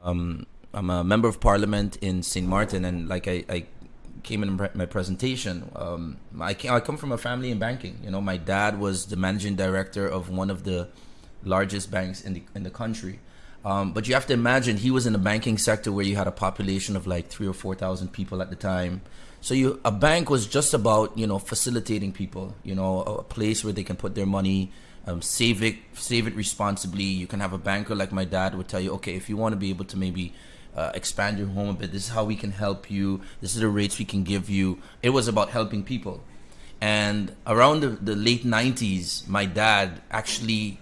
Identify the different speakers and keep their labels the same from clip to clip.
Speaker 1: I'm a member of parliament in St. Martin, and like I came in my presentation, I come from a family in banking. You know, my dad was the managing director of one of the largest banks in the country. But you have to imagine he was in the banking sector where you had a population of like 3,000 or 4,000 people at the time. So a bank was just about, you know, facilitating people, you know, a place where they can put their money, save it responsibly. You can have a banker like my dad would tell you, okay, if you want to be able to maybe expand your home a bit, this is how we can help you. This is the rates we can give you. It was about helping people. And around the late 90s, my dad actually,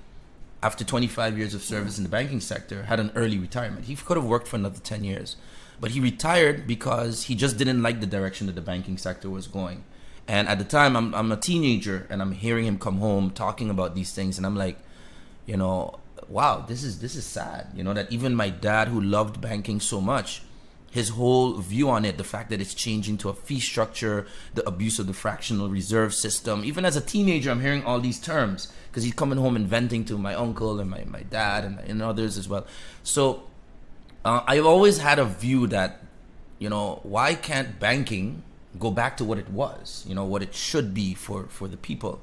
Speaker 1: after 25 years of service in the banking sector, had an early retirement. He could have worked for another 10 years. But he retired because he just didn't like the direction that the banking sector was going. And at the time, I'm a teenager, and I'm hearing him come home talking about these things, and I'm like, you know, wow, this is sad. You know, that even my dad, who loved banking so much, his whole view on it, the fact that it's changing to a fee structure, the abuse of the fractional reserve system. Even as a teenager, I'm hearing all these terms because he's coming home inventing to my uncle and my dad and others as well. So I've always had a view that, you know, why can't banking go back to what it was, you know, what it should be for the people?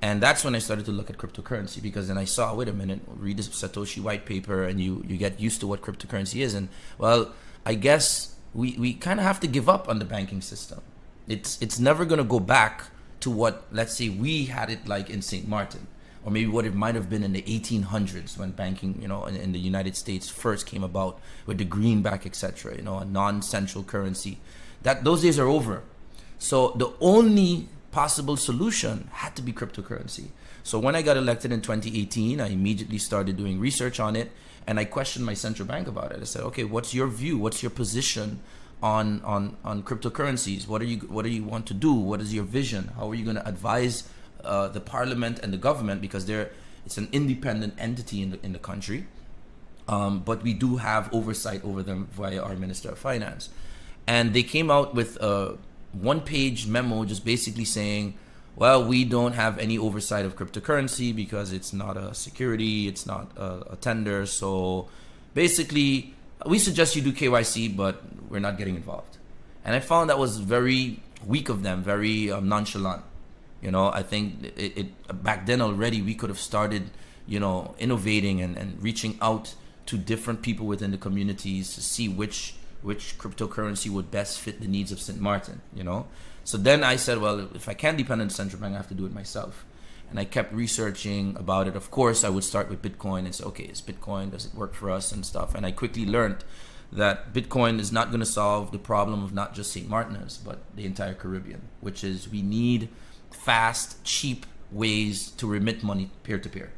Speaker 1: And that's when I started to look at cryptocurrency, because then I saw, wait a minute, read the Satoshi white paper and you get used to what cryptocurrency is. And well, I guess we kind of have to give up on the banking system. It's never going to go back to what, let's say, we had it like in St. Martin, or maybe what it might have been in the 1800s when banking, you know, in the United States first came about with the greenback, etc., you know, a non-central currency. Those days are over. So the only possible solution had to be cryptocurrency. So when I got elected in 2018, I immediately started doing research on it, and I questioned my central bank about it. I said, okay, what's your view? What's your position on cryptocurrencies? What do you want to do? What is your vision? How are you going to advise the parliament and the government, because it's an independent entity in the country, but we do have oversight over them via our Minister of Finance. And they came out with a one-page memo just basically saying, well, we don't have any oversight of cryptocurrency because it's not a security, it's not a tender, so basically we suggest you do KYC, but we're not getting involved. And I found that was very weak of them, very nonchalant. You know, I think it back then already we could have started, you know, innovating and reaching out to different people within the communities to see which cryptocurrency would best fit the needs of St. Martin, you know. So then I said, well, if I can't depend on the central bank, I have to do it myself. And I kept researching about it. Of course, I would start with Bitcoin and say, okay, is Bitcoin, does it work for us and stuff? And I quickly learned that Bitcoin is not going to solve the problem of not just St. Martiners, but the entire Caribbean, which is we need fast, cheap ways to remit money peer-to-peer.